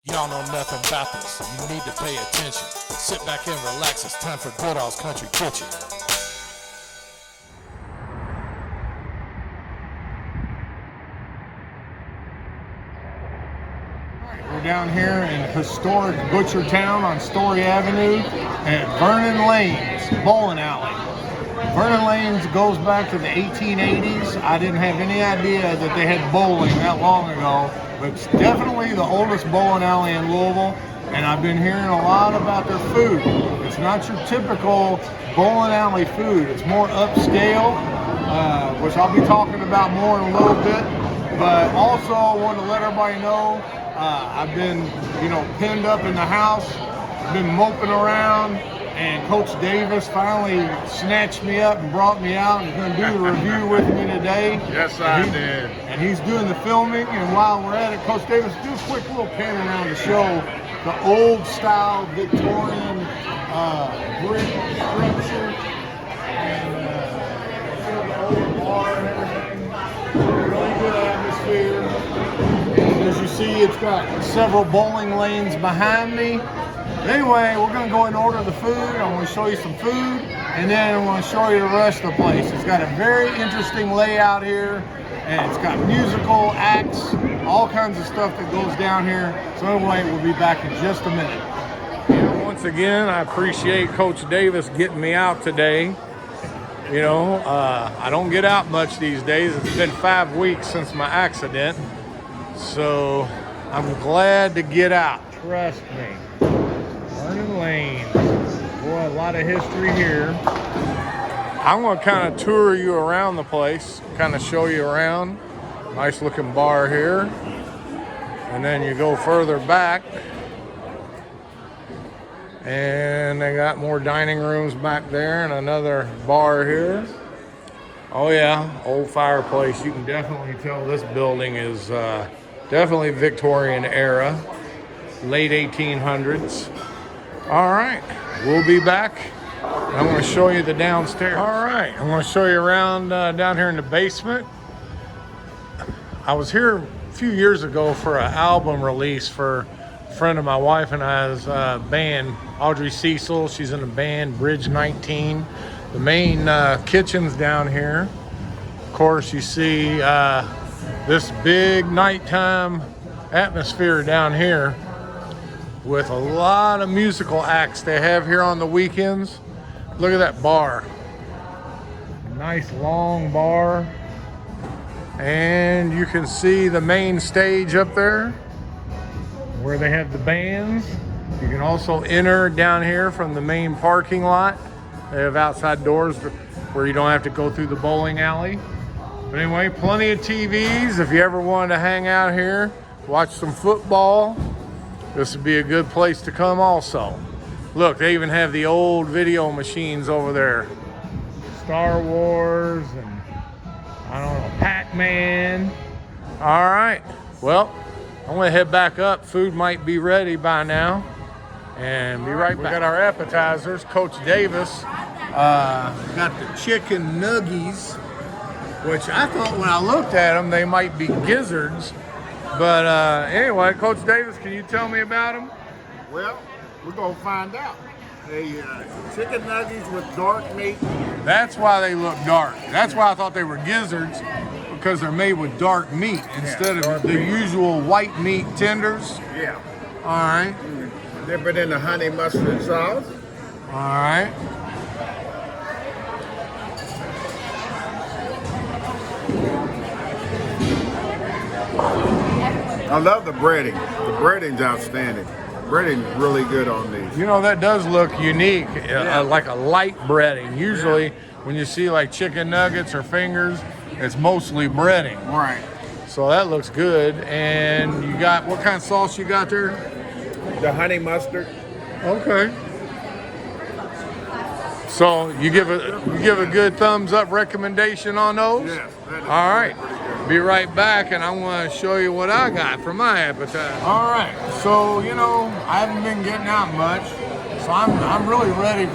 Y'all know nothing about this. You need to pay attention. Sit back and relax. It's time for Goodall's Country Kitchen. We're down here in historic Butchertown on Story Avenue at Vernon Lanes Bowling Alley. Vernon Lanes goes back to the 1880s. I didn't have any idea that they had bowling that long ago, but it's definitely the oldest bowling alley in Louisville, and I've been hearing a lot about their food. It's not your typical bowling alley food. It's more upscale, which I'll be talking about more in a little bit, but also I want to let everybody know I've been, pinned up in the house, been moping around, and Coach Davis finally snatched me up and brought me out and is going to do the review with me today. Yes, I did. And he's doing the filming, and while we're at it, Coach Davis, do a quick little pan around to show the old style Victorian brick structure and the old bar and everything. Really good atmosphere. As you see, it's got several bowling lanes behind me. But anyway, we're going to go and order the food. I'm going to show you some food, and then I'm going to show you the rest of the place. It's got a very interesting layout here, and it's got musical acts, all kinds of stuff that goes down here. So anyway, we'll be back in just a minute. Once again, I appreciate Coach Davis getting me out today. I don't get out much these days. It's been 5 weeks since my accident. So I'm glad to get out. Trust me. Vernon Lanes. Boy, a lot of history here. I'm going to kind of tour you around the place, kind of show you around. Nice looking bar here. And then you go further back, and they got more dining rooms back there and another bar here. Oh yeah, old fireplace. You can definitely tell this building is definitely Victorian era, late 1800s. All right, we'll be back. I'm going to show you the downstairs. All right, I'm going to show you around down here in the basement. I was here a few years ago for an album release for a friend of my wife and I's band, Audrey Cecil. She's in the band Bridge 19. The main kitchen's down here. Of course, you see this big nighttime atmosphere down here with a lot of musical acts they have here on the weekends. Look at that bar. Nice long bar. And you can see the main stage up there where they have the bands. You can also enter down here from the main parking lot. They have outside doors where you don't have to go through the bowling alley. But anyway, plenty of TVs. If you ever wanted to hang out here, watch some football, this would be a good place to come also. Look, they even have the old video machines over there. Star Wars and, I don't know, Pac-Man. All right, well, I'm gonna head back up. Food might be ready by now. And be right back. We got our appetizers. Coach Davis got the chicken nuggies, which I thought when I looked at them, they might be gizzards. But anyway, Coach Davis, can you tell me about them? Well, we're going to find out. They chicken nuggets with dark meat. That's why they look dark. That's why I thought they were gizzards, because they're made with dark meat instead of the usual white meat tenders. Yeah. All right. Dip it in the honey mustard sauce. All right. I love the breading. The breading's outstanding. Breading's really good on these. You know, that does look unique, like a light breading. Usually when you see like chicken nuggets or fingers, it's mostly breading. Right. So that looks good. And you got, what kind of sauce you got there? The honey mustard. Okay. So you give a good thumbs up recommendation on those? Yes. All right. Be right back, and I'm going to show you what I got for my appetite. All right. So, I haven't been getting out much, so I'm really ready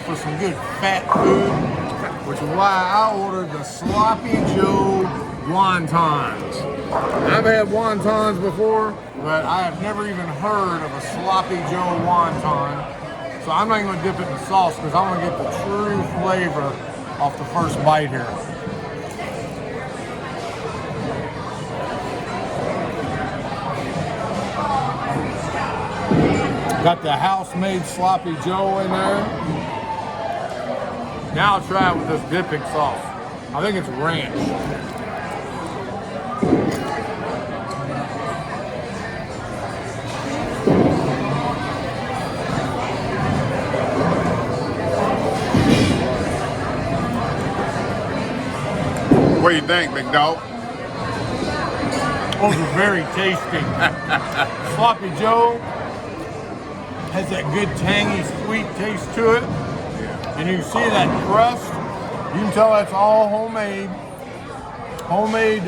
for some good fat food, which is why I ordered the Sloppy Joe wontons. I've had wontons before, but I have never even heard of a Sloppy Joe wonton. So I'm not even gonna dip it in sauce because I want to get the true flavor off the first bite here. Got the house-made Sloppy Joe in there. Now I'll try it with this dipping sauce. I think it's ranch. What do you think, big dog? Those are very tasty. Sloppy Joe has that good tangy sweet taste to it. And you see that crust, you can tell that's all homemade. Homemade,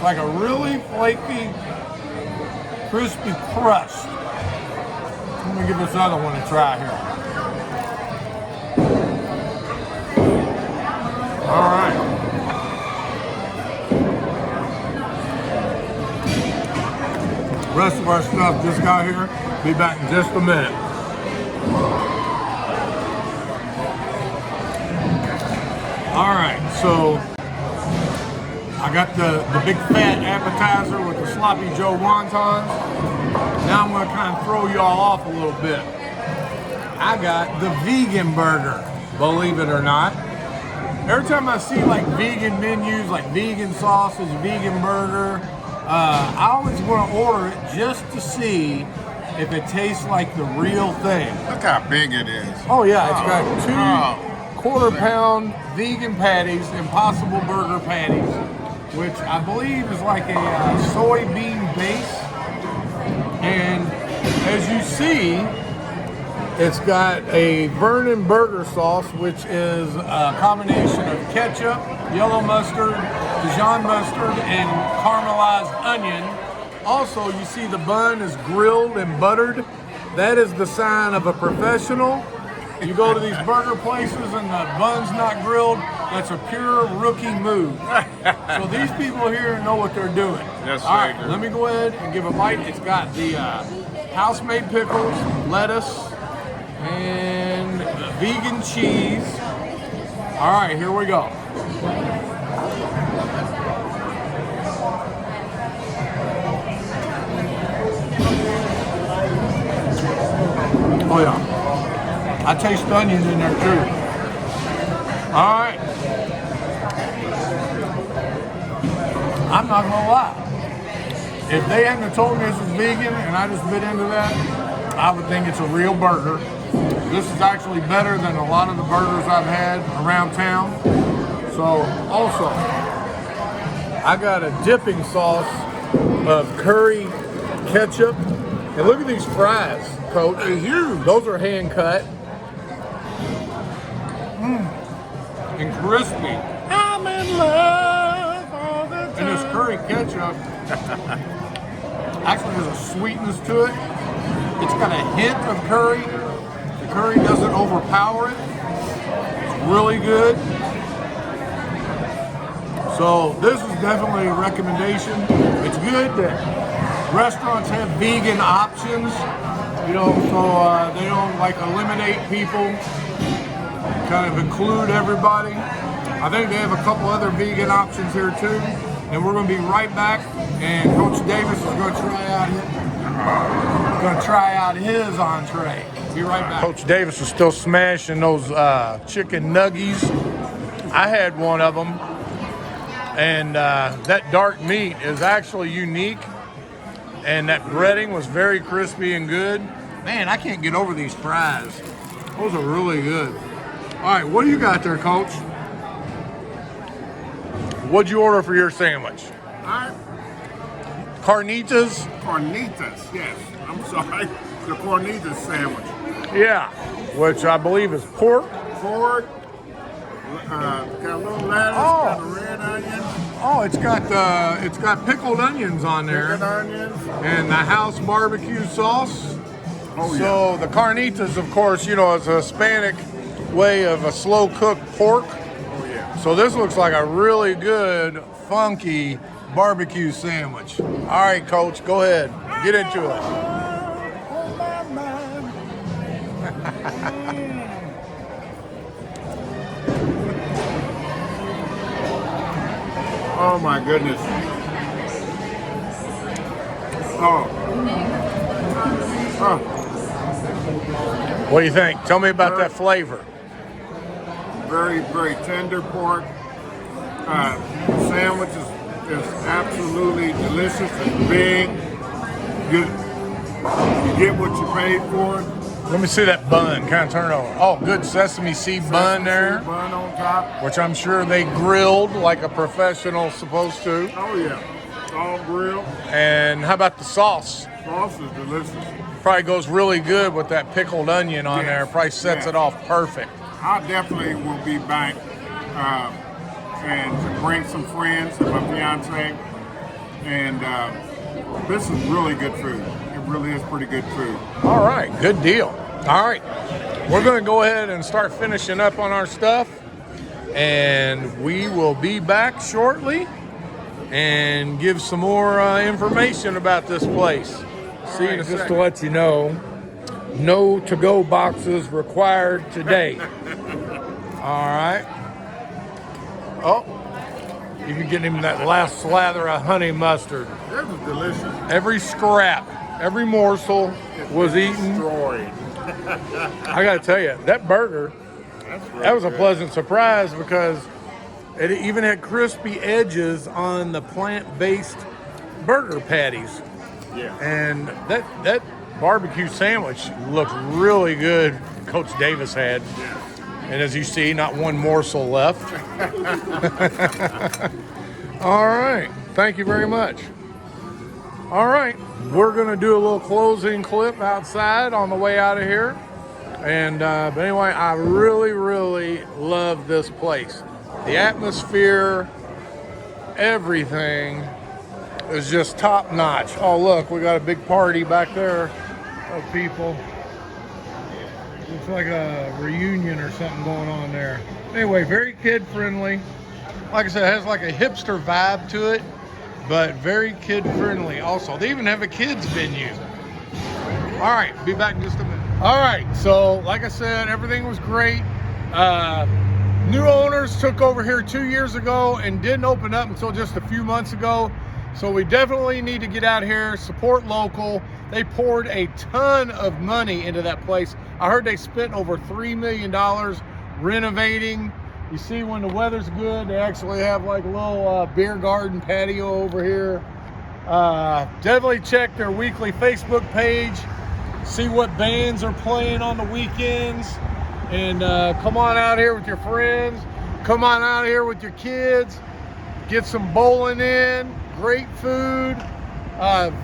like a really flaky, crispy crust. Let me give this other one a try here. All right. Rest of our stuff just got here. Be back in just a minute. All right, so I got the big fat appetizer with the Sloppy Joe wontons. Now I'm gonna kind of throw y'all off a little bit. I got the vegan burger, believe it or not. Every time I see like vegan menus, like vegan sausage, vegan burger, I always want to order it just to see if it tastes like the real thing. Look how big it is. Oh yeah, it's got two quarter-pound vegan patties, Impossible Burger patties, which I believe is like a soybean base. And as you see, it's got a Vernon burger sauce, which is a combination of ketchup, yellow mustard, Dijon mustard, and caramelized onion. Also, you see the bun is grilled and buttered. That is the sign of a professional. You go to these burger places and the bun's not grilled, that's a pure rookie move. So these people here know what they're doing. Yes, all right, they do. let me go ahead and give a bite. It's got the house-made pickles, lettuce, and vegan cheese. All right, here we go. Oh yeah, I taste onions in there too. All right, I'm not gonna lie. If they hadn't have told me this was vegan and I just bit into that, I would think it's a real burger. This is actually better than a lot of the burgers I've had around town. So also, I got a dipping sauce of curry ketchup. And look at these fries, Coach. They're huge. Those are hand cut. And crispy. I'm in love all the time. And this curry ketchup actually has a sweetness to it. It's got a hint of curry. The curry doesn't overpower it. It's really good. So this is definitely a recommendation. It's good that restaurants have vegan options, you know, so they don't like eliminate people, kind of include everybody. I think they have a couple other vegan options here too. And we're going to be right back, and Coach Davis is going to try out his entree. Be right back. Coach Davis is still smashing those chicken nuggies. I had one of them, and that dark meat is actually unique, and that breading was very crispy and good. Man, I can't get over these fries. Those are really good. All right, what do you got there, Coach? What'd you order for your sandwich? Carnitas? Carnitas, yes. I'm sorry. The carnitas sandwich. Yeah, which I believe is pork. Pork, got a little lettuce, got a red onion. Oh, it's got pickled onions on there. Pickled onions. And the house barbecue sauce. Oh, yeah. So the carnitas, of course, you know, is a Hispanic way of a slow cooked pork. Oh, yeah. So this looks like a really good funky barbecue sandwich. All right, Coach, go ahead. Get into it. Oh my goodness. Oh. What do you think? Tell me about that flavor. Very, very tender pork. Sandwich is absolutely delicious and big. You get what you paid for. Let me see that bun. Kind of turn it over. Oh, good sesame seed bun there, Bun on top. which I'm sure they grilled like a professional supposed to. Oh yeah. All grilled. And how about the sauce? Sauce is delicious. Probably goes really good with that pickled onion on Yes, there. Probably sets yes. it off perfect. I definitely will be back and to bring some friends and my fiance. And this is really good food. It really is pretty good food. All right, good deal. All right, we're going to go ahead and start finishing up on our stuff, and we will be back shortly and give some more information about this place. See you in a Just to second. let you know, no to-go boxes required today. All right. Oh, you can get him that last slather of honey mustard. This is delicious. Every scrap, every morsel was eaten. Destroyed. I got to tell you, that burger, that was a pleasant surprise because it even had crispy edges on the plant-based burger patties. Yeah. And that barbecue sandwich looked really good. Coach Davis had. And as you see, not one morsel left. All right. Thank you very much. All right. We're going to do a little closing clip outside on the way out of here. And but anyway, I really, really love this place. The atmosphere, everything is just top notch. Oh, look, we got a big party back there of people. Looks like a reunion or something going on there. Anyway, very kid friendly. Like I said, it has like a hipster vibe to it, but very kid friendly also. They even have a kids venue. All right, be back in just a minute. All right, so like I said, everything was great. New owners took over here 2 years ago and didn't open up until just a few months ago. So we definitely need to get out here, support local. They poured a ton of money into that place. I heard they spent over $3 million renovating. You see, when the weather's good, they actually have like a little beer garden patio over here. Definitely check their weekly Facebook page. See what bands are playing on the weekends. And come on out here with your friends. Come on out here with your kids. Get some bowling in. Great food.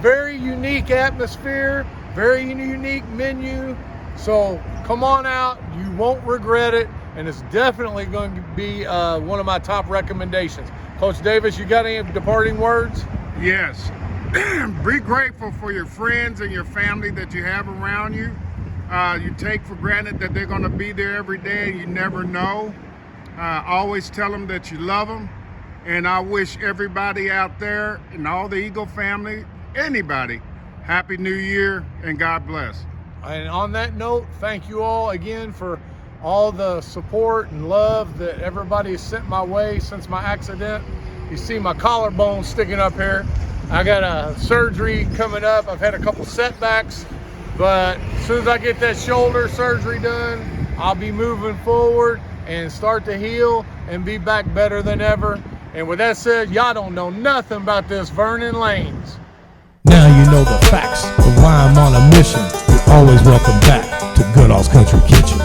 Very unique atmosphere. Very unique menu. So come on out. You won't regret it. And it's definitely going to be one of my top recommendations. Coach Davis, you got any departing words? Yes. Be grateful for your friends and your family that you have around you. You take for granted that they're going to be there every day and you never know. Always tell them that you love them. And I wish everybody out there and all the Eagle family, anybody, Happy New Year and God bless. And on that note, thank you all again for all the support and love that everybody has sent my way since my accident. You see my collarbone sticking up here. I got a surgery coming up. I've had a couple setbacks, but as soon as I get that shoulder surgery done, I'll be moving forward and start to heal and be back better than ever. And with that said, y'all don't know nothing about this Vernon Lanes. Now you know the facts of why I'm on a mission. You're always welcome back to Goodall's Country Kitchen.